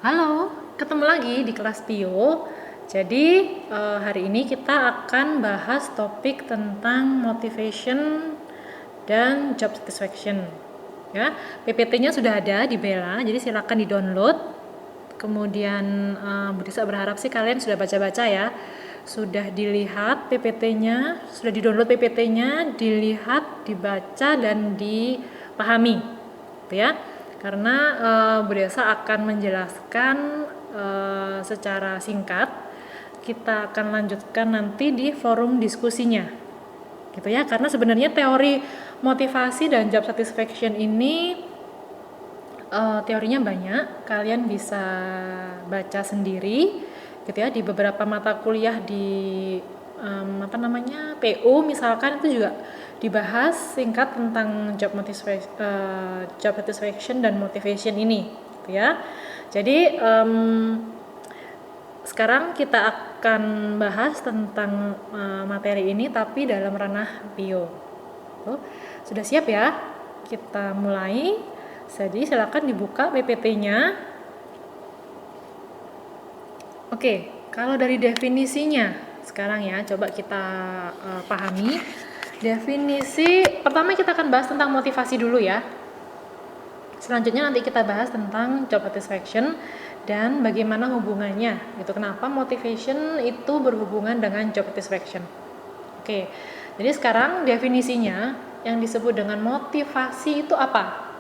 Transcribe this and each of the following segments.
Halo, ketemu lagi di kelas Pio. Jadi hari ini kita akan bahas topik tentang motivation dan job satisfaction. Ya, PPT-nya sudah ada di Bella, jadi silakan di-download. Kemudian Budisa berharap sih kalian sudah baca-baca ya. Sudah dilihat PPT-nya, sudah di-download PPT-nya, dilihat, dibaca dan dipahami. Gitu ya. Karena Bu Desa akan menjelaskan secara singkat. Kita akan lanjutkan nanti di forum diskusinya, gitu ya. Karena sebenarnya teori motivasi dan job satisfaction ini teorinya banyak. Kalian bisa baca sendiri, gitu ya. Di beberapa mata kuliah di PU misalkan itu juga dibahas singkat tentang job satisfaction dan motivation ini, gitu ya. Jadi sekarang kita akan bahas tentang materi ini tapi dalam ranah bio. Sudah siap ya? Kita mulai. Jadi silakan dibuka PPT-nya. Oke, kalau dari definisinya sekarang ya, coba kita pahami. Definisi pertama kita akan bahas tentang motivasi dulu ya. Selanjutnya nanti kita bahas tentang job satisfaction dan bagaimana hubungannya. Gitu. Kenapa motivation itu berhubungan dengan job satisfaction? Oke. Jadi sekarang definisinya yang disebut dengan motivasi itu apa?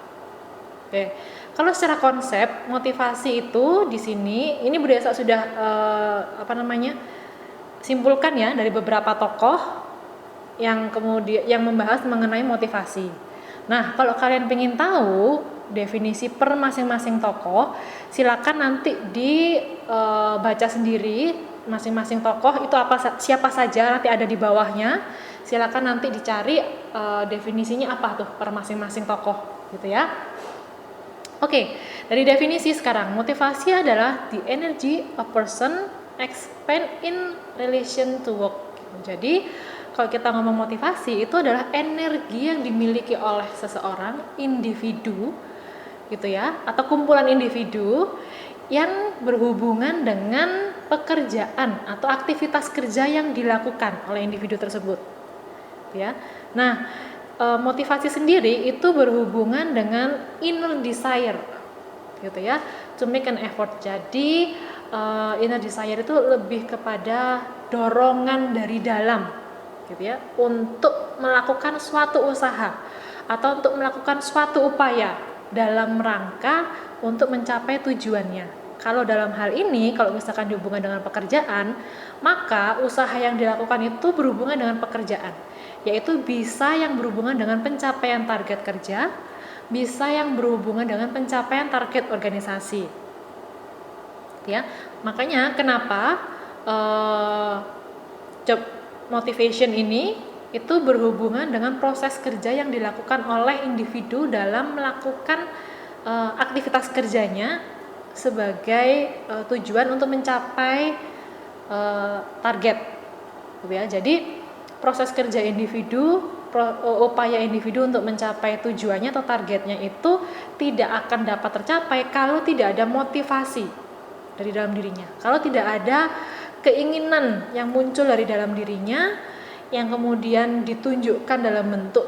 Oke. Kalau secara konsep motivasi itu di sini ini Bu Desa sudah simpulkan ya dari beberapa tokoh yang kemudian yang membahas mengenai motivasi. Nah, kalau kalian ingin tahu definisi per masing-masing tokoh, silakan nanti dibaca sendiri masing-masing tokoh itu siapa saja, nanti ada di bawahnya. Silakan nanti dicari definisinya apa tuh per masing-masing tokoh, gitu ya. Oke, dari definisi sekarang, motivasi adalah the energy a person expend in relation to work. Jadi kalau kita ngomong motivasi itu adalah energi yang dimiliki oleh seseorang, individu gitu ya, atau kumpulan individu yang berhubungan dengan pekerjaan atau aktivitas kerja yang dilakukan oleh individu tersebut ya. Nah, motivasi sendiri itu berhubungan dengan inner desire gitu ya, to make an effort. Jadi inner desire itu lebih kepada dorongan dari dalam gitu ya, untuk melakukan suatu usaha atau untuk melakukan suatu upaya dalam rangka untuk mencapai tujuannya. Kalau dalam hal ini, kalau misalkan dihubungkan dengan pekerjaan, maka usaha yang dilakukan itu berhubungan dengan pekerjaan, yaitu bisa yang berhubungan dengan pencapaian target kerja, bisa yang berhubungan dengan pencapaian target organisasi. Ya, makanya kenapa job motivation ini itu berhubungan dengan proses kerja yang dilakukan oleh individu dalam melakukan aktivitas kerjanya sebagai tujuan untuk mencapai target, gitu ya. Jadi proses kerja individu, upaya individu untuk mencapai tujuannya atau targetnya itu tidak akan dapat tercapai kalau tidak ada motivasi dari dalam dirinya. Kalau tidak ada keinginan yang muncul dari dalam dirinya yang kemudian ditunjukkan dalam bentuk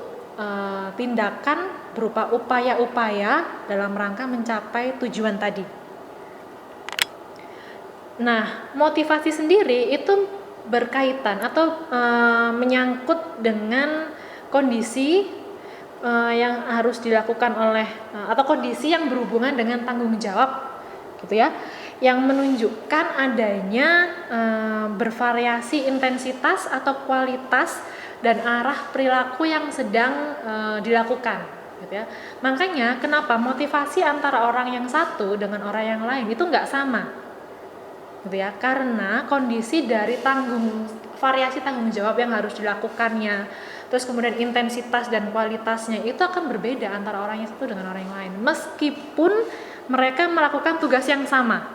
tindakan berupa upaya-upaya dalam rangka mencapai tujuan tadi. Nah, motivasi sendiri itu berkaitan atau menyangkut dengan kondisi yang harus dilakukan oleh atau kondisi yang berhubungan dengan tanggung jawab, gitu ya, yang menunjukkan adanya bervariasi intensitas atau kualitas dan arah perilaku yang sedang dilakukan, gitu ya. Makanya kenapa motivasi antara orang yang satu dengan orang yang lain itu nggak sama, gitu ya, karena kondisi dari variasi tanggung jawab yang harus dilakukannya, terus kemudian intensitas dan kualitasnya itu akan berbeda antara orang yang satu dengan orang yang lain, meskipun mereka melakukan tugas yang sama,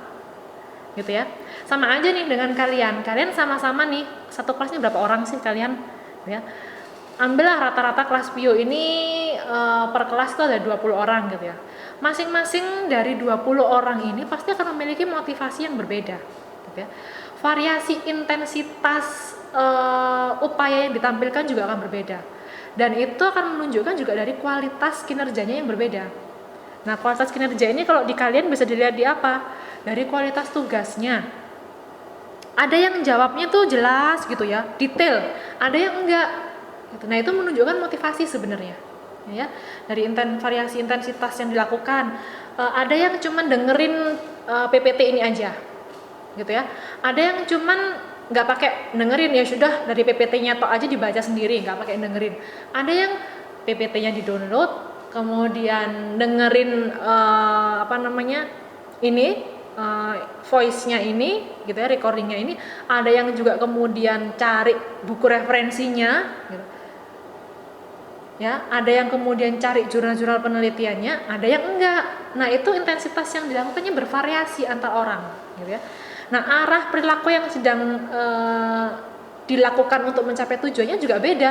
gitu ya. Sama aja nih dengan kalian sama-sama nih satu kelas ini berapa orang sih kalian, gitu ya. Ambillah rata-rata kelas bio ini per kelas itu ada 20 orang gitu ya. Masing-masing dari 20 orang ini pasti akan memiliki motivasi yang berbeda, gitu ya. Variasi intensitas upaya yang ditampilkan juga akan berbeda, dan itu akan menunjukkan juga dari kualitas kinerjanya yang berbeda. Nah, kualitas kinerja ini kalau di kalian bisa dilihat di apa? Dari kualitas tugasnya. Ada yang jawabnya tuh jelas gitu ya, detail, ada yang enggak gitu. Nah, itu menunjukkan motivasi sebenarnya ya, dari variasi intensitas yang dilakukan. Ada yang cuman dengerin PPT ini aja gitu ya, ada yang cuman nggak pakai dengerin, ya sudah dari PPT-nya tok aja dibaca sendiri, nggak pakai dengerin. Ada yang PPT-nya di download, kemudian dengerin voice-nya ini gitu ya, recordingnya ini. Ada yang juga kemudian cari buku referensinya gitu ya, ada yang kemudian cari jurnal-jurnal penelitiannya, ada yang enggak. Nah, itu intensitas yang dilakukannya bervariasi antar orang gitu ya. Nah, arah perilaku yang sedang dilakukan untuk mencapai tujuannya juga beda.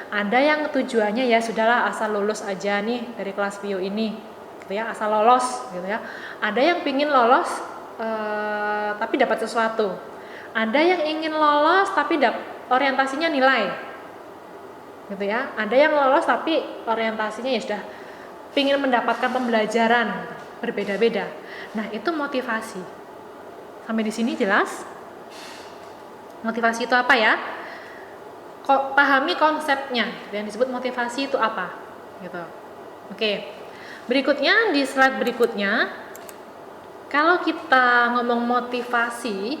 Ada yang tujuannya ya sudahlah asal lulus aja nih dari kelas PIO ini gitu ya, asal lolos gitu ya. Ada yang pingin lolos tapi dapat sesuatu. Ada yang ingin lolos tapi orientasinya nilai gitu ya. Ada yang lolos tapi orientasinya ya sudah pingin mendapatkan pembelajaran, berbeda-beda. Nah, itu motivasi. Sampai di sini jelas? Motivasi itu apa ya? Pahami konsepnya. Yang disebut motivasi itu apa gitu. Oke. Berikutnya, di slide berikutnya, kalau kita ngomong motivasi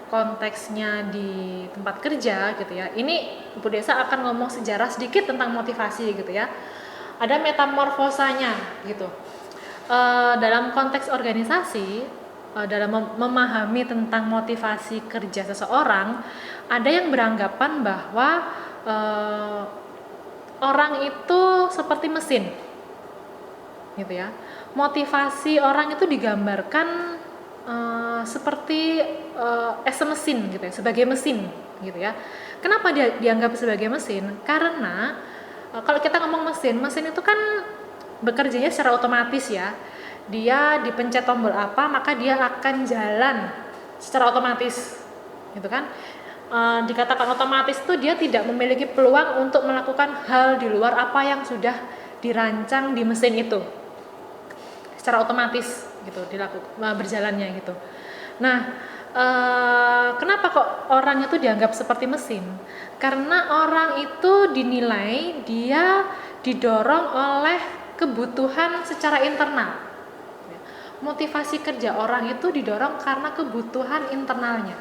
konteksnya di tempat kerja gitu ya, ini Bu Desa akan ngomong sejarah sedikit tentang motivasi gitu ya. Ada metamorfosanya gitu. Dalam konteks organisasi, dalam memahami tentang motivasi kerja seseorang, ada yang beranggapan bahwa orang itu seperti mesin gitu ya. Motivasi orang itu digambarkan seperti as a mesin gitu ya, sebagai mesin gitu ya. Kenapa dia dianggap sebagai mesin? Karena kalau kita ngomong mesin itu kan bekerjanya secara otomatis ya. Dia dipencet tombol apa maka dia akan jalan secara otomatis gitu kan. Dikatakan otomatis itu dia tidak memiliki peluang untuk melakukan hal di luar apa yang sudah dirancang di mesin itu, secara otomatis gitu dilakukan berjalannya gitu. Nah, kenapa kok orang itu dianggap seperti mesin? Karena orang itu dinilai dia didorong oleh kebutuhan secara internal. Motivasi kerja orang itu didorong karena kebutuhan internalnya.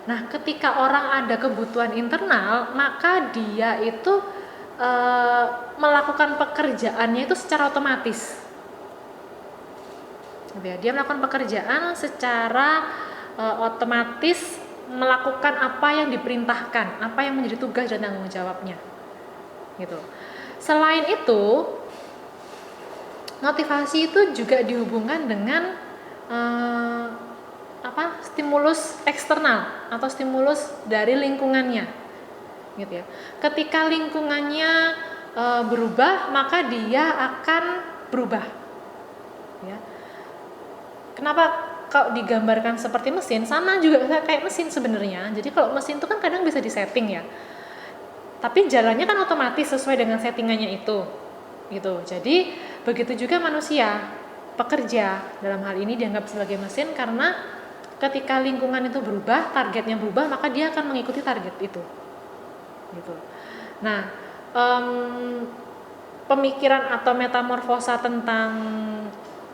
Nah, ketika orang ada kebutuhan internal, maka dia itu melakukan pekerjaannya itu secara otomatis. Dia melakukan pekerjaan secara otomatis, melakukan apa yang diperintahkan, apa yang menjadi tugas dan tanggung jawabnya. Gitu. Selain itu, motivasi itu juga dihubungkan dengan stimulus eksternal atau stimulus dari lingkungannya, gitu ya. Ketika lingkungannya berubah, maka dia akan berubah. Ya. Kenapa kalau digambarkan seperti mesin? Sama juga kayak mesin sebenarnya. Jadi kalau mesin itu kan kadang bisa disetting ya, tapi jalannya kan otomatis sesuai dengan settingannya itu, gitu. Jadi begitu juga manusia, pekerja dalam hal ini dianggap sebagai mesin karena ketika lingkungan itu berubah, targetnya berubah, maka dia akan mengikuti target itu, gitu. Nah, pemikiran atau metamorfosa tentang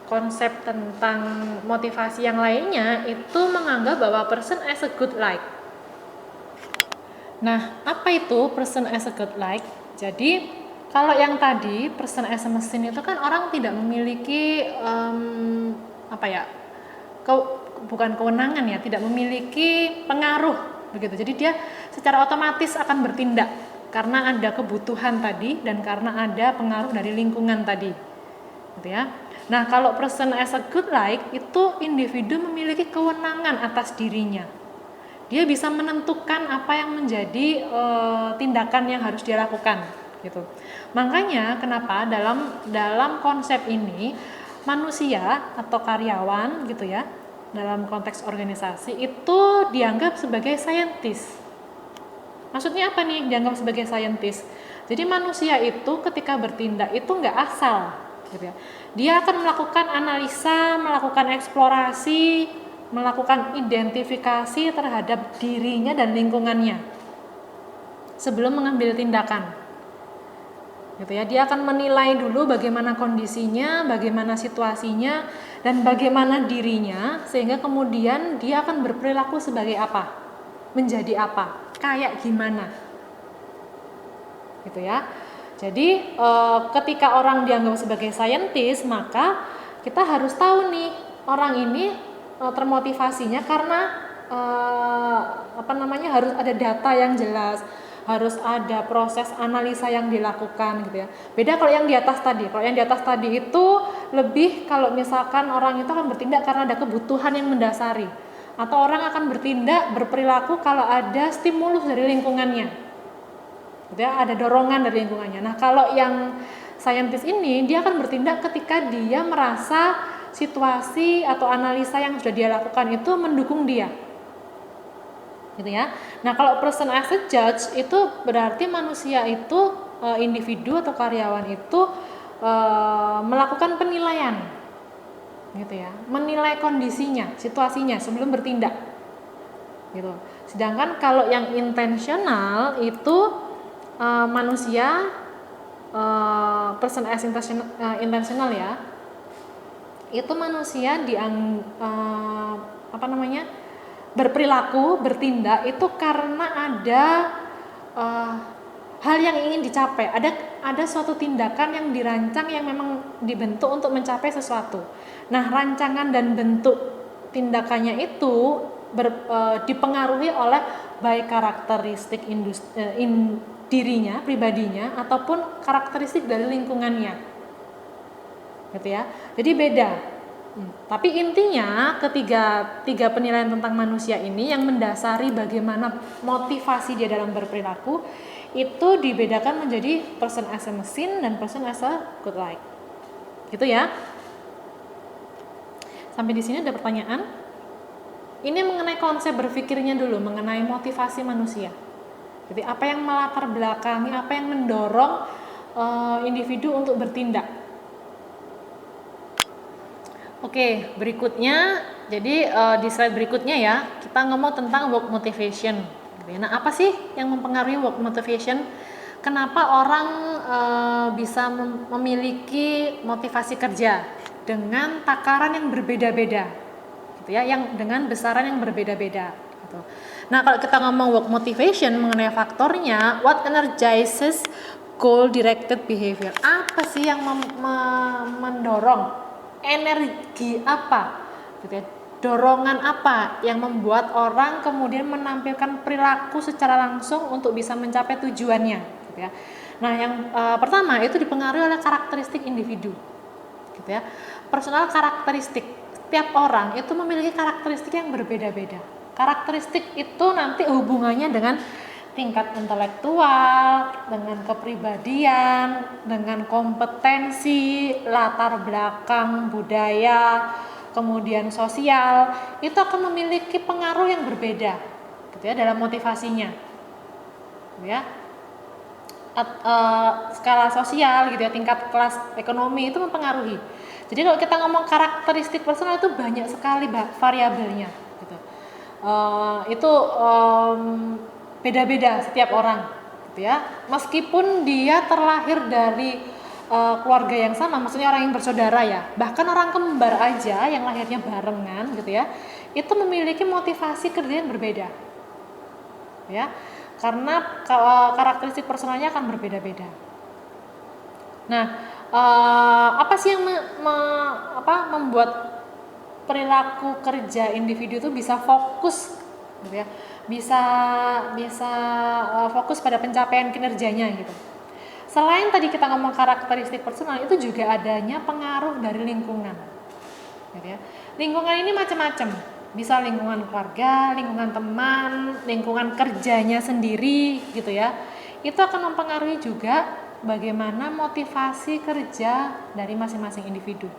konsep tentang motivasi yang lainnya itu menganggap bahwa person as a good like. Nah, apa itu person as a good like? Jadi kalau yang tadi person as a mesin itu kan orang tidak memiliki bukan kewenangan ya, tidak memiliki pengaruh begitu. Jadi dia secara otomatis akan bertindak karena ada kebutuhan tadi dan karena ada pengaruh dari lingkungan tadi, gitu ya. Nah, kalau person as a good like itu individu memiliki kewenangan atas dirinya. Dia bisa menentukan apa yang menjadi tindakan yang harus dia lakukan, gitu. Makanya kenapa dalam konsep ini manusia atau karyawan gitu ya, dalam konteks organisasi itu dianggap sebagai scientist. Maksudnya apa nih dianggap sebagai scientist? Jadi manusia itu ketika bertindak itu nggak asal gitu ya. Dia akan melakukan analisa, melakukan eksplorasi, melakukan identifikasi terhadap dirinya dan lingkungannya sebelum mengambil tindakan. Gitu ya, dia akan menilai dulu bagaimana kondisinya, bagaimana situasinya, dan bagaimana dirinya, sehingga kemudian dia akan berperilaku sebagai apa, menjadi apa, kayak gimana, gitu ya. Jadi ketika orang dianggap sebagai saintis, maka kita harus tahu nih orang ini termotivasinya karena harus ada data yang jelas, harus ada proses analisa yang dilakukan gitu ya. Beda kalau yang di atas tadi. Kalau yang di atas tadi itu lebih kalau misalkan orang itu akan bertindak karena ada kebutuhan yang mendasari, atau orang akan bertindak berperilaku kalau ada stimulus dari lingkungannya. Gitu ya, ada dorongan dari lingkungannya. Nah, kalau yang saintis ini dia akan bertindak ketika dia merasa situasi atau analisa yang sudah dia lakukan itu mendukung dia. Gitu ya. Nah, kalau person as a judge itu berarti manusia itu individu atau karyawan itu melakukan penilaian, gitu ya, menilai kondisinya, situasinya sebelum bertindak, gitu. Sedangkan kalau yang intentional itu manusia person as intentional ya, itu manusia berperilaku, bertindak itu karena ada hal yang ingin dicapai, ada suatu tindakan yang dirancang yang memang dibentuk untuk mencapai sesuatu. Nah, rancangan dan bentuk tindakannya itu dipengaruhi oleh baik karakteristik dirinya, pribadinya, ataupun karakteristik dari lingkungannya, gitu ya. Jadi beda. Tapi intinya tiga penilaian tentang manusia ini yang mendasari bagaimana motivasi dia dalam berperilaku itu dibedakan menjadi person as a machine dan person as a good like. Gitu ya. Sampai di sini ada pertanyaan? Ini mengenai konsep berpikirnya dulu, mengenai motivasi manusia. Jadi apa yang melatar belakangi, apa yang mendorong individu untuk bertindak. Oke, berikutnya, jadi di slide berikutnya ya, kita ngomong tentang work motivation. Nah, apa sih yang mempengaruhi work motivation? Kenapa orang bisa memiliki motivasi kerja dengan takaran yang berbeda-beda, gitu ya, yang dengan besaran yang berbeda-beda. Gitu. Nah, kalau kita ngomong work motivation mengenai faktornya, what energizes goal-directed behavior? Apa sih yang mendorong? Energi apa, gitu ya, dorongan apa yang membuat orang kemudian menampilkan perilaku secara langsung untuk bisa mencapai tujuannya, gitu ya. Nah, yang pertama itu dipengaruhi oleh karakteristik individu, gitu ya. Personal karakteristik, setiap orang itu memiliki karakteristik yang berbeda-beda. Karakteristik itu nanti hubungannya dengan tingkat intelektual, dengan kepribadian, dengan kompetensi, latar belakang budaya, kemudian sosial, itu akan memiliki pengaruh yang berbeda, gitu ya, dalam motivasinya, gitu ya. Skala sosial, gitu ya, tingkat kelas ekonomi itu mempengaruhi. Jadi kalau kita ngomong karakteristik personal itu banyak sekali variabelnya, gitu. Beda-beda setiap orang, gitu ya. Meskipun dia terlahir dari keluarga yang sama, maksudnya orang yang bersaudara ya, bahkan orang kembar aja yang lahirnya barengan, gitu ya, itu memiliki motivasi kerja yang berbeda, ya, karena karakteristik personalnya akan berbeda-beda. Nah, apa sih yang membuat perilaku kerja individu itu bisa fokus, gitu ya, bisa fokus pada pencapaian kinerjanya gitu. Selain tadi kita ngomong karakteristik personal, itu juga adanya pengaruh dari lingkungan, gitu ya. Lingkungan ini macam-macam, bisa lingkungan keluarga, lingkungan teman, lingkungan kerjanya sendiri, gitu ya. Itu akan mempengaruhi juga bagaimana motivasi kerja dari masing-masing individu.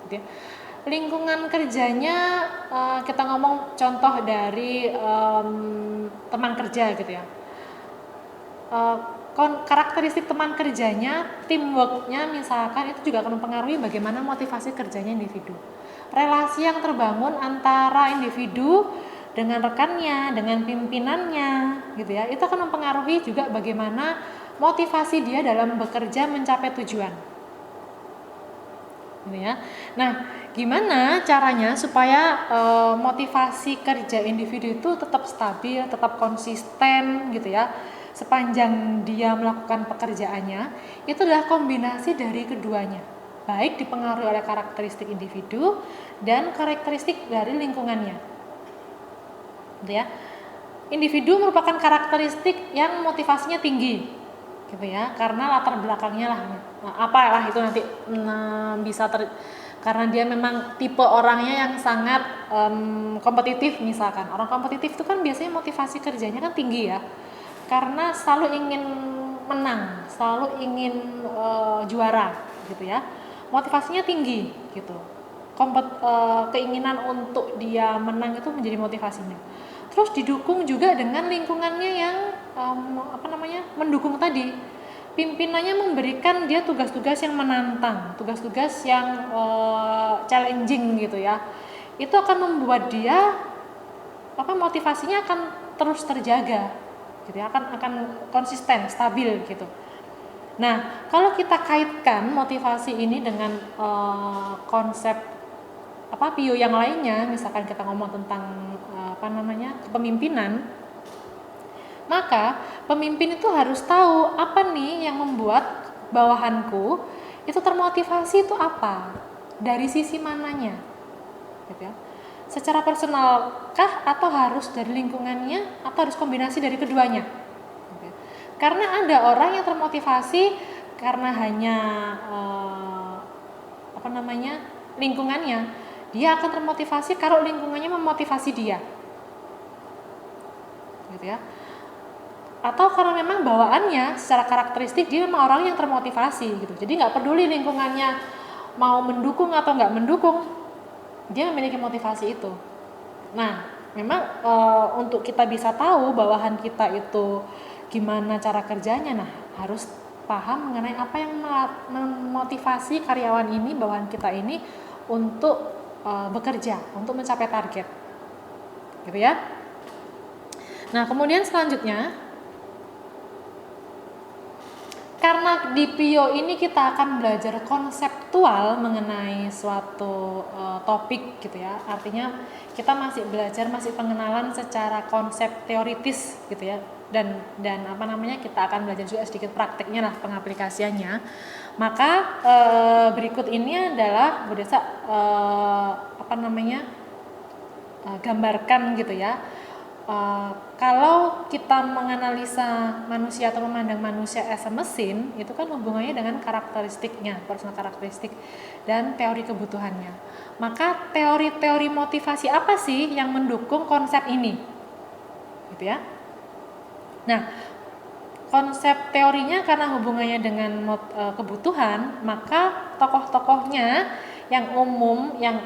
Gitu ya. Lingkungan kerjanya kita ngomong contoh dari teman kerja gitu ya. Karakteristik teman kerjanya, teamworknya misalkan itu juga akan mempengaruhi bagaimana motivasi kerjanya individu. Relasi yang terbangun antara individu dengan rekannya, dengan pimpinannya, gitu ya, itu akan mempengaruhi juga bagaimana motivasi dia dalam bekerja mencapai tujuan. Gitu ya. Nah, gimana caranya supaya motivasi kerja individu itu tetap stabil, tetap konsisten, gitu ya, sepanjang dia melakukan pekerjaannya? Itu adalah kombinasi dari keduanya, baik dipengaruhi oleh karakteristik individu dan karakteristik dari lingkungannya. Gitu ya. Individu merupakan karakteristik yang motivasinya tinggi, gitu ya, karena latar belakangnya lah, apalah itu nanti bisa karena dia memang tipe orangnya yang sangat kompetitif. Misalkan orang kompetitif itu kan biasanya motivasi kerjanya kan tinggi ya, karena selalu ingin menang, selalu ingin juara, gitu ya, motivasinya tinggi gitu. Keinginan untuk dia menang itu menjadi motivasinya. Terus didukung juga dengan lingkungannya yang mendukung tadi. Pimpinannya memberikan dia tugas-tugas yang menantang, tugas-tugas yang challenging gitu ya. Itu akan membuat dia motivasinya akan terus terjaga gitu ya, akan konsisten, stabil gitu. Nah, kalau kita kaitkan motivasi ini dengan konsep PIO yang lainnya, misalkan kita ngomong tentang kepemimpinan, maka pemimpin itu harus tahu apa nih yang membuat bawahanku itu termotivasi, itu apa, dari sisi mananya, gitu ya. Secara personalkah atau harus dari lingkungannya atau harus kombinasi dari keduanya, gitu ya. Karena ada orang yang termotivasi karena hanya lingkungannya, dia akan termotivasi kalau lingkungannya memotivasi dia, gitu ya. Atau karena memang bawaannya secara karakteristik dia memang orang yang termotivasi gitu, jadi nggak peduli lingkungannya mau mendukung atau nggak mendukung, dia memiliki motivasi itu. Nah, memang untuk kita bisa tahu bawahan kita itu gimana cara kerjanya, nah harus paham mengenai apa yang memotivasi karyawan ini, bawahan kita ini untuk bekerja, untuk mencapai target, gitu ya. Nah, kemudian selanjutnya, karena di PIO ini kita akan belajar konseptual mengenai suatu topik gitu ya. Artinya kita masih belajar, masih pengenalan secara konsep teoritis gitu ya. Dan kita akan belajar juga sedikit prakteknya lah, pengaplikasiannya. Maka berikut ini adalah berdasar gambarkan gitu ya. Kalau kita menganalisa manusia atau memandang manusia as a mesin, itu kan hubungannya dengan karakteristiknya, personal karakteristik dan teori kebutuhannya. Maka teori-teori motivasi apa sih yang mendukung konsep ini, gitu ya. Nah, konsep teorinya karena hubungannya dengan kebutuhan, maka tokoh-tokohnya yang umum, yang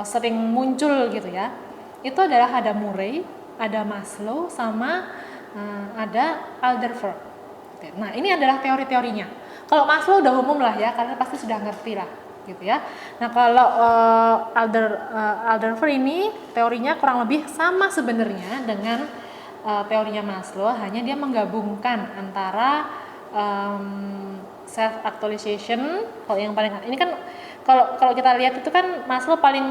sering muncul gitu ya, itu adalah ada Murray, ada Maslow, sama ada Alderfer. Nah, ini adalah teori-teorinya. Kalau Maslow udah umum lah ya, kalian pasti sudah ngerti lah, gitu ya. Nah, kalau Alderfer ini teorinya kurang lebih sama sebenarnya dengan teorinya Maslow, hanya dia menggabungkan antara self actualization. Kalau yang paling ini kan kalau kita lihat itu kan Maslow paling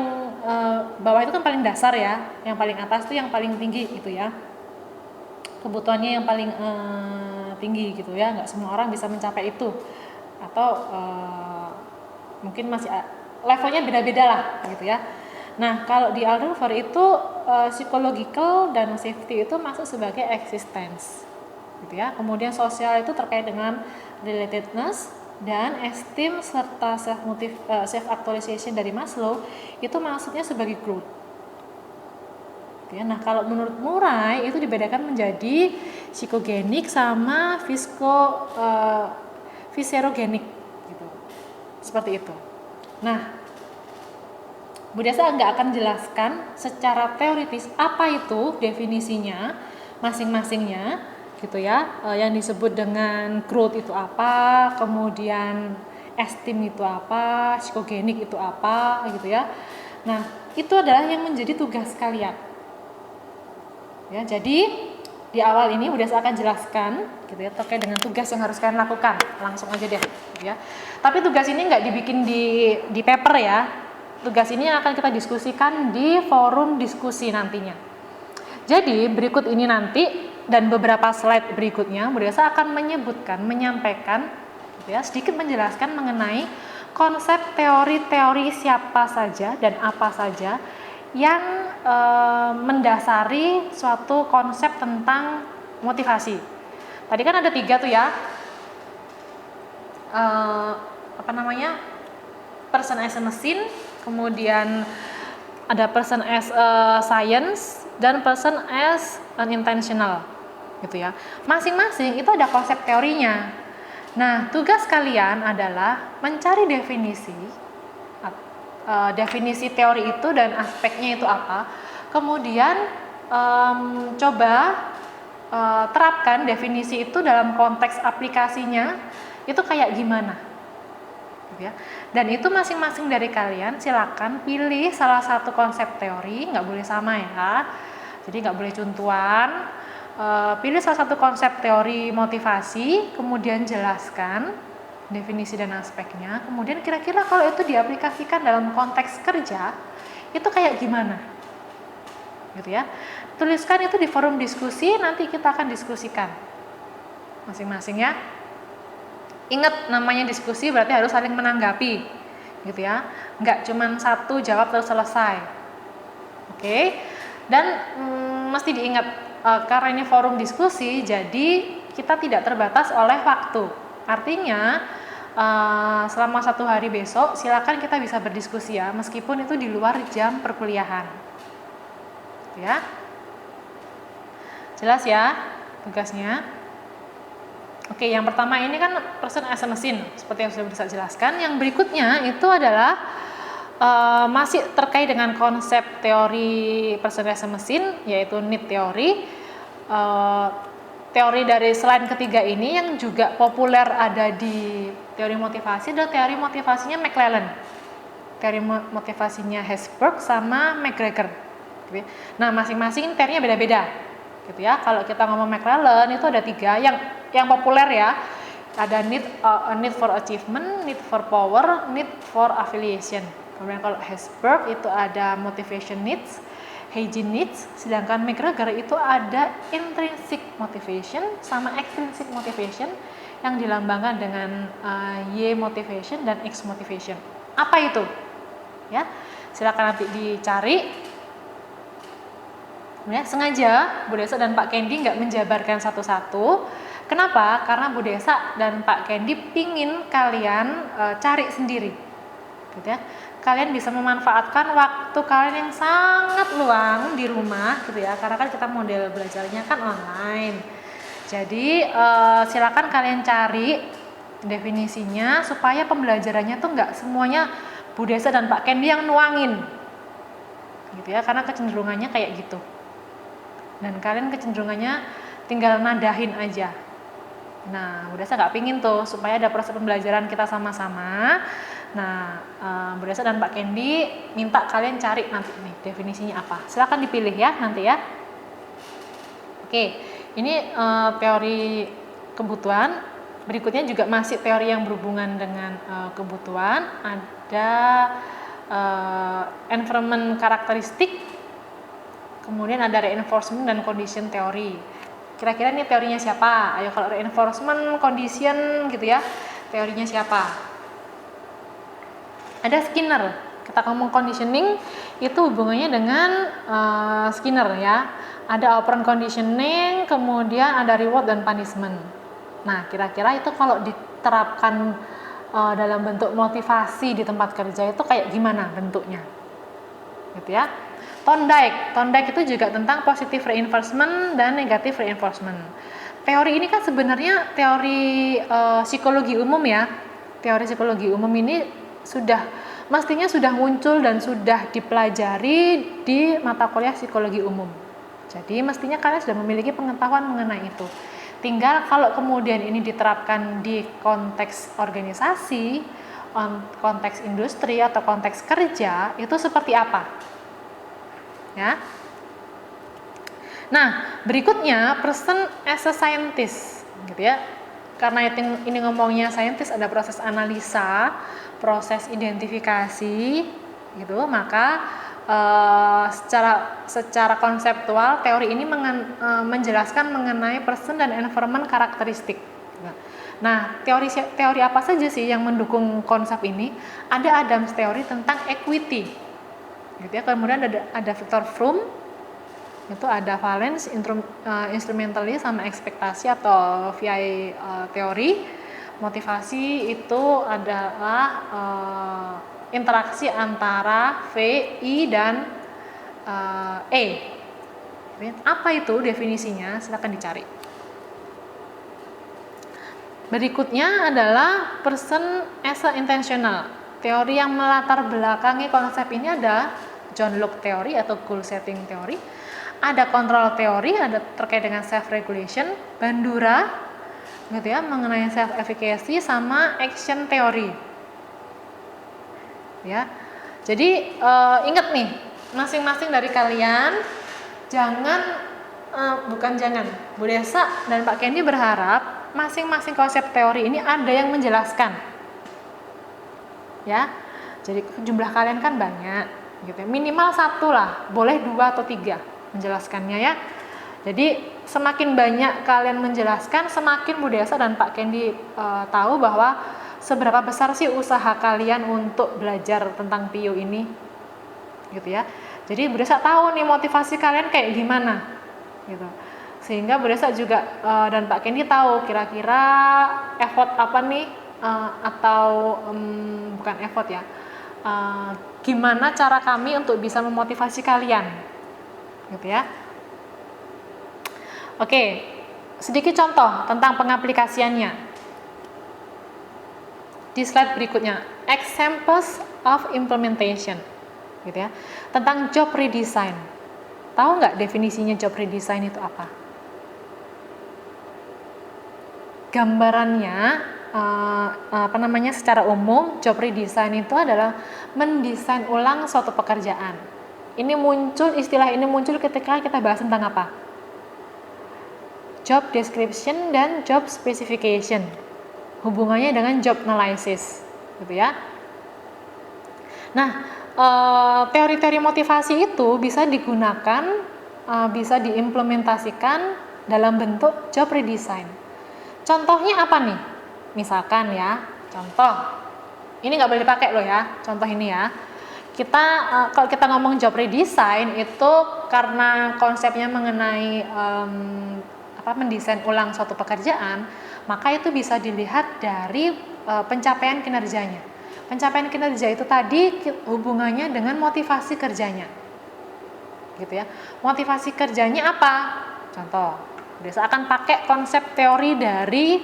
bawah itu kan paling dasar ya, yang paling atas itu yang paling tinggi gitu ya, kebutuhannya yang paling tinggi gitu ya. Nggak semua orang bisa mencapai itu, atau mungkin masih levelnya beda-beda lah gitu ya. Nah, kalau di Alderfer itu psychological dan safety itu masuk sebagai existence gitu ya. Kemudian sosial itu terkait dengan relatedness, dan esteem serta self actualization dari Maslow itu maksudnya sebagai growth. Nah, kalau menurut Murray itu dibedakan menjadi psikogenik sama fiserogenik gitu. Seperti itu. Nah, Bu Desa nggak akan jelaskan secara teoritis apa itu definisinya masing-masingnya gitu ya. Yang disebut dengan growth itu apa, kemudian esteem itu apa, psikogenik itu apa gitu ya. Nah, itu adalah yang menjadi tugas kalian. Ya, jadi di awal ini Bu Desa akan jelaskan gitu ya terkait dengan tugas yang harus kalian lakukan. Langsung aja deh gitu ya. Tapi tugas ini nggak dibikin di paper ya. Tugas ini akan kita diskusikan di forum diskusi nantinya. Jadi berikut ini nanti dan beberapa slide berikutnya Bu Desa akan menyebutkan, menyampaikan gitu ya, sedikit menjelaskan mengenai konsep teori-teori siapa saja dan apa saja yang mendasari suatu konsep tentang motivasi. Tadi kan ada 3 tuh ya, person as a machine, kemudian ada person as a science, dan person as an intentional, gitu ya. Masing-masing itu ada konsep teorinya. Nah, tugas kalian adalah mencari definisi teori itu dan aspeknya itu apa, kemudian coba terapkan definisi itu dalam konteks aplikasinya itu kayak gimana gitu ya. Dan itu masing-masing dari kalian silakan pilih salah satu konsep teori, nggak boleh sama ya, jadi nggak boleh cuntuan. Pilih salah satu konsep teori motivasi, kemudian jelaskan definisi dan aspeknya, kemudian kira-kira kalau itu diaplikasikan dalam konteks kerja itu kayak gimana gitu ya. Tuliskan itu di forum diskusi, nanti kita akan diskusikan masing-masing ya. Ingat, namanya diskusi berarti harus saling menanggapi gitu ya, nggak cuman satu jawab terus selesai. Oke. Dan mesti diingat, karena ini forum diskusi jadi kita tidak terbatas oleh waktu. Artinya selama 1 hari besok silakan kita bisa berdiskusi ya, meskipun itu di luar jam perkuliahan ya. Jelas ya tugasnya? Oke, yang pertama ini kan person as a machine, seperti yang sudah bisa jelaskan. Yang berikutnya itu adalah masih terkait dengan konsep teori person as a machine, yaitu need teori. Teori dari selain ketiga ini yang juga populer ada di teori motivasi adalah teori motivasinya McClelland, teori motivasinya Herzberg sama McGregor. Nah, masing-masing teorinya beda-beda, gitu ya. Kalau kita ngomong McClelland itu ada 3 yang populer ya. Ada need for achievement, need for power, need for affiliation. Kemudian kalau Herzberg itu ada motivation needs, hygiene needs, sedangkan McGregor itu ada intrinsic motivation sama extrinsic motivation yang dilambangkan dengan Y motivation dan X motivation. Apa itu? Ya, silakan nanti dicari. Ya, sengaja Bu Desa dan Pak Kendi nggak menjabarkan satu-satu. Kenapa? Karena Bu Desa dan Pak Kendi pingin kalian cari sendiri, gitu ya. Kalian bisa memanfaatkan waktu kalian yang sangat luang di rumah gitu ya, karena kan kita model belajarnya kan online. Jadi silakan kalian cari definisinya supaya pembelajarannya tuh nggak semuanya Bu Desa dan Pak Kendi yang nuangin gitu ya, karena kecenderungannya kayak gitu. Dan kalian kecenderungannya tinggal nadahin aja. Nah, Bu Desa nggak pingin tuh, supaya ada proses pembelajaran kita sama-sama. Nah, Bu Desa dan Pak Kendi minta kalian cari nanti nih definisinya apa. Silakan dipilih ya nanti ya. Oke, ini teori kebutuhan. Berikutnya juga masih teori yang berhubungan dengan kebutuhan. Ada environment karakteristik. Kemudian ada reinforcement dan condition teori. Kira-kira ini teorinya siapa? Ayo, kalau reinforcement, condition gitu ya, teorinya siapa? Ada Skinner. Kita ngomong conditioning itu hubungannya dengan Skinner ya. Ada operant conditioning, kemudian ada reward dan punishment. Nah, kira-kira itu kalau diterapkan dalam bentuk motivasi di tempat kerja itu kayak gimana bentuknya? Gitu ya. Thorndike itu juga tentang positive reinforcement dan negative reinforcement. teori ini kan sebenarnya teori psikologi umum ya. Teori psikologi umum ini mestinya sudah muncul dan sudah dipelajari di mata kuliah psikologi umum. Jadi mestinya kalian sudah memiliki pengetahuan mengenai itu. Tinggal kalau kemudian ini diterapkan di konteks organisasi, konteks industri atau konteks kerja, itu seperti apa? Ya. Nah, berikutnya person as a scientist, gitu ya. Karena ini ngomongnya scientist, ada proses analisa, proses identifikasi, gitu. Maka secara konseptual teori ini menjelaskan mengenai person dan environment karakteristik. Nah, teori apa saja sih yang mendukung konsep ini? Ada Adams teori tentang equity, gitu ya. Kemudian ada Viktor Fromm, itu ada valence, instrumentally sama ekspektasi atau VI teori. Motivasi itu adalah interaksi antara V, I, dan E. Apa itu definisinya? Silakan dicari. Berikutnya adalah person as a intentional. Teori yang melatar belakangi konsep ini ada John Locke teori atau goal setting teori. Ada control teori, ada terkait dengan self regulation, Bandura, gitu ya, mengenai self efficacy, sama action teori. Ya, jadi ingat nih, masing-masing dari kalian Bu Desa dan Pak Kendi berharap masing-masing konsep teori ini ada yang menjelaskan. Ya, jadi jumlah kalian kan banyak, gitu ya. Minimal 1 lah, boleh 2 atau 3 menjelaskannya ya. Jadi semakin banyak kalian menjelaskan, semakin Bu Desa dan Pak Kendi tahu bahwa seberapa besar sih usaha kalian untuk belajar tentang PIU ini, gitu ya. Jadi Bu Desa tahu nih motivasi kalian kayak gimana, gitu. Sehingga Bu Desa juga dan Pak Kendi tahu kira-kira effort apa nih atau bukan effort ya. Gimana cara kami untuk bisa memotivasi kalian, gitu ya. Oke, sedikit contoh tentang pengaplikasiannya di slide berikutnya, examples of implementation, gitu ya, tentang job redesign. Tahu nggak definisinya job redesign itu apa? Gambarannya secara umum job redesign itu adalah mendesain ulang suatu pekerjaan. Istilah ini muncul ketika kita bahas tentang apa? Job description dan job specification. Hubungannya dengan job analysis, gitu ya. Nah, teori-teori motivasi itu bisa digunakan, bisa diimplementasikan dalam bentuk job redesign. Contohnya apa nih? Misalkan ya, contoh. Ini nggak boleh dipakai loh ya, contoh ini ya. Kalau kita ngomong job redesign itu karena konsepnya mengenai mendesain ulang suatu pekerjaan, maka itu bisa dilihat dari pencapaian kinerjanya. Pencapaian kinerja itu tadi hubungannya dengan motivasi kerjanya, gitu ya. Motivasi kerjanya apa? Contoh, biasa akan pakai konsep teori dari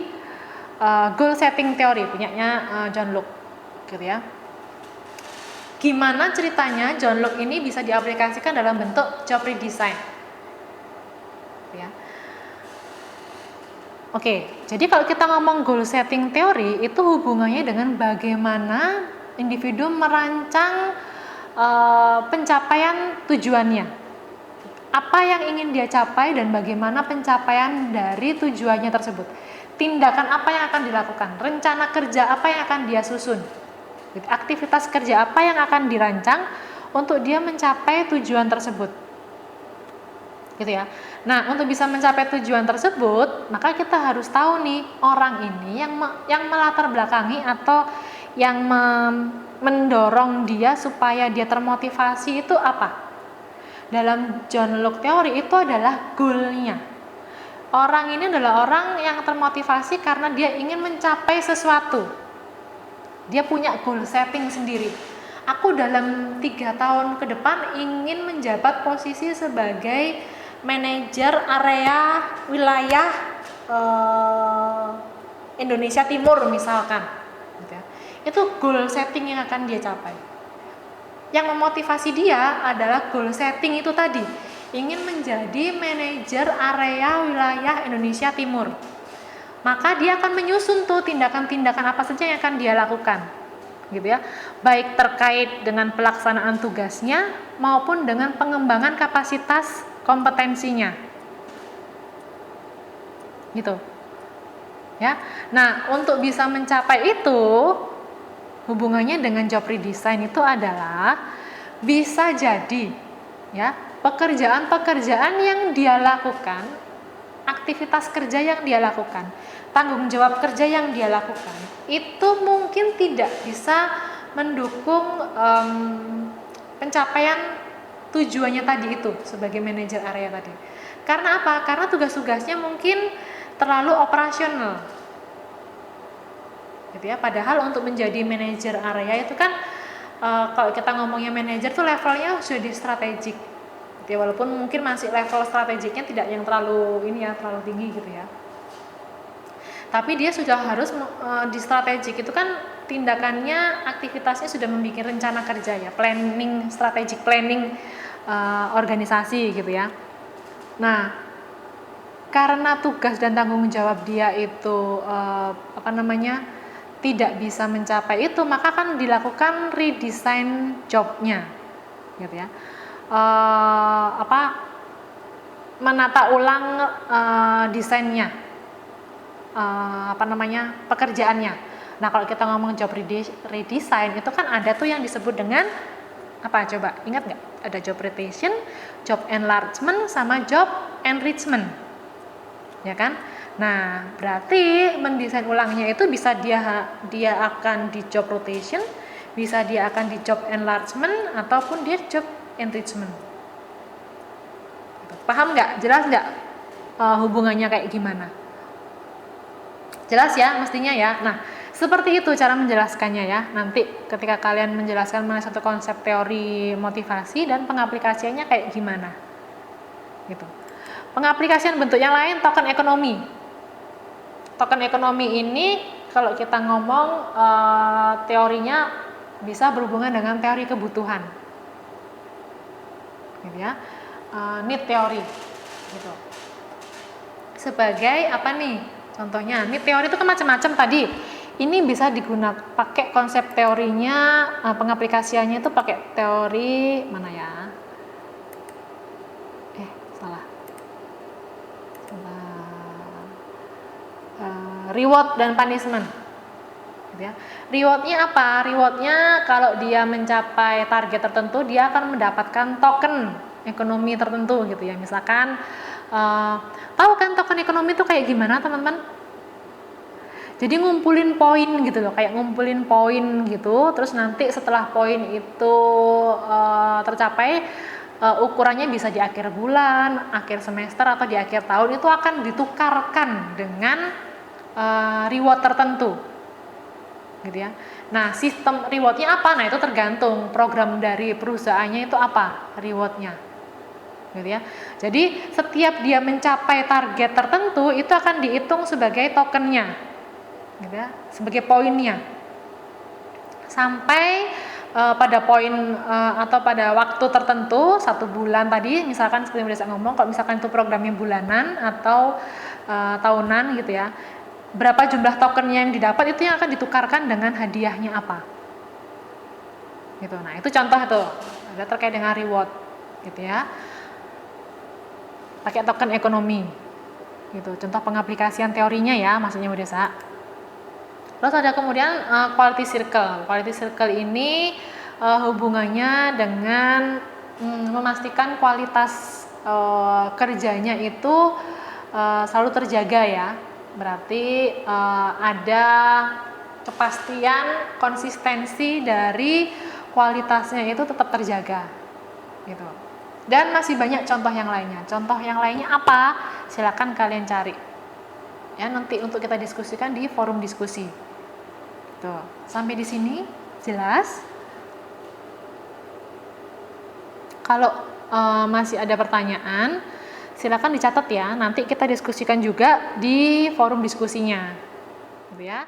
goal setting teori punyanya John Locke, gitu ya. Gimana ceritanya John Locke ini bisa diaplikasikan dalam bentuk job redesign, ya. Oke, jadi kalau kita ngomong goal setting teori itu hubungannya dengan bagaimana individu merancang pencapaian tujuannya. Apa yang ingin dia capai dan bagaimana pencapaian dari tujuannya tersebut. Tindakan apa yang akan dilakukan, rencana kerja apa yang akan dia susun. Aktivitas kerja apa yang akan dirancang untuk dia mencapai tujuan tersebut, gitu ya. Nah, untuk bisa mencapai tujuan tersebut, maka kita harus tahu nih orang ini yang melatar belakangi atau yang mendorong dia supaya dia termotivasi itu apa. Dalam John Locke teori itu adalah goal-nya. Orang ini adalah orang yang termotivasi karena dia ingin mencapai sesuatu. Dia punya goal setting sendiri. Aku dalam 3 tahun ke depan ingin menjabat posisi sebagai manajer area wilayah Indonesia Timur misalkan, gitu ya. Itu goal setting yang akan dia capai. Yang memotivasi dia adalah goal setting itu tadi, ingin menjadi manajer area wilayah Indonesia Timur. Maka dia akan menyusun tuh tindakan-tindakan apa saja yang akan dia lakukan, gitu ya, baik terkait dengan pelaksanaan tugasnya maupun dengan pengembangan kapasitas kompetensinya, gitu ya. Nah, untuk bisa mencapai itu, hubungannya dengan job redesign itu adalah bisa jadi ya, pekerjaan-pekerjaan yang dia lakukan, aktivitas kerja yang dia lakukan, tanggung jawab kerja yang dia lakukan itu mungkin tidak bisa mendukung pencapaian tujuannya tadi itu sebagai manajer area tadi. Karena apa? Karena tugas-tugasnya mungkin terlalu operasional, gitu ya. Padahal untuk menjadi manajer area itu kan kalau kita ngomongnya manajer tuh levelnya sudah di strategik, gitu ya. Walaupun mungkin masih level strategiknya tidak yang terlalu terlalu tinggi gitu ya. Tapi dia sudah harus di strategik itu kan tindakannya, aktivitasnya sudah membuat rencana kerja ya, planning, strategic planning organisasi gitu ya. Nah, karena tugas dan tanggung jawab dia itu tidak bisa mencapai itu, maka akan dilakukan redesign jobnya, gitu ya. Menata ulang desainnya, pekerjaannya. Nah, kalau kita ngomong job redesign itu kan ada tuh yang disebut dengan apa, coba ingat nggak? Ada job rotation, job enlargement, sama job enrichment, ya kan? Nah, berarti mendesain ulangnya itu bisa dia akan di job rotation, bisa dia akan di job enlargement, ataupun dia job enrichment. Paham nggak? Jelas nggak hubungannya kayak gimana? Jelas ya, mestinya ya. Nah, seperti itu cara menjelaskannya ya. Nanti ketika kalian menjelaskan mengenai satu konsep teori motivasi dan pengaplikasiannya kayak gimana, gitu. Pengaplikasian bentuk yang lain, token ekonomi. Token ekonomi ini kalau kita ngomong teorinya bisa berhubungan dengan teori kebutuhan, gitu ya. Need teori, gitu. Sebagai apa nih? Contohnya, ini teori itu kan macam-macam tadi. Ini bisa digunakan pakai konsep teorinya, pengaplikasiannya itu pakai teori mana ya? Reward dan punishment, gitu ya. Rewardnya apa? Rewardnya kalau dia mencapai target tertentu, dia akan mendapatkan token ekonomi tertentu, gitu ya. Misalkan tahu kan token ekonomi itu kayak gimana, teman-teman? Jadi ngumpulin poin gitu loh, kayak ngumpulin poin gitu. Terus nanti setelah poin itu tercapai, ukurannya bisa di akhir bulan, akhir semester, atau di akhir tahun, itu akan ditukarkan dengan reward tertentu, gitu ya. Nah, sistem rewardnya apa? Nah, itu tergantung program dari perusahaannya itu apa rewardnya, gitu ya. Jadi setiap dia mencapai target tertentu itu akan dihitung sebagai tokennya, gitu ya, sebagai poinnya, sampai pada poin atau pada waktu tertentu, 1 bulan tadi misalkan seperti yang saya ngomong. Kalau misalkan itu programnya bulanan atau tahunan, gitu ya, berapa jumlah tokennya yang didapat, itu yang akan ditukarkan dengan hadiahnya apa, gitu. Nah, itu contoh tuh ada terkait dengan reward, gitu ya, pakai token ekonomi, gitu. Contoh pengaplikasian teorinya ya, maksudnya Bu Desa. Terus ada kemudian quality circle. Quality circle ini hubungannya dengan memastikan kualitas kerjanya itu selalu terjaga ya. Berarti ada kepastian konsistensi dari kualitasnya itu tetap terjaga, gitu. Dan masih banyak contoh yang lainnya. Contoh yang lainnya apa? Silakan kalian cari ya, nanti untuk kita diskusikan di forum diskusi. Tuh, sampai di sini jelas? Kalau masih ada pertanyaan, silakan dicatat ya. Nanti kita diskusikan juga di forum diskusinya. Gitu ya.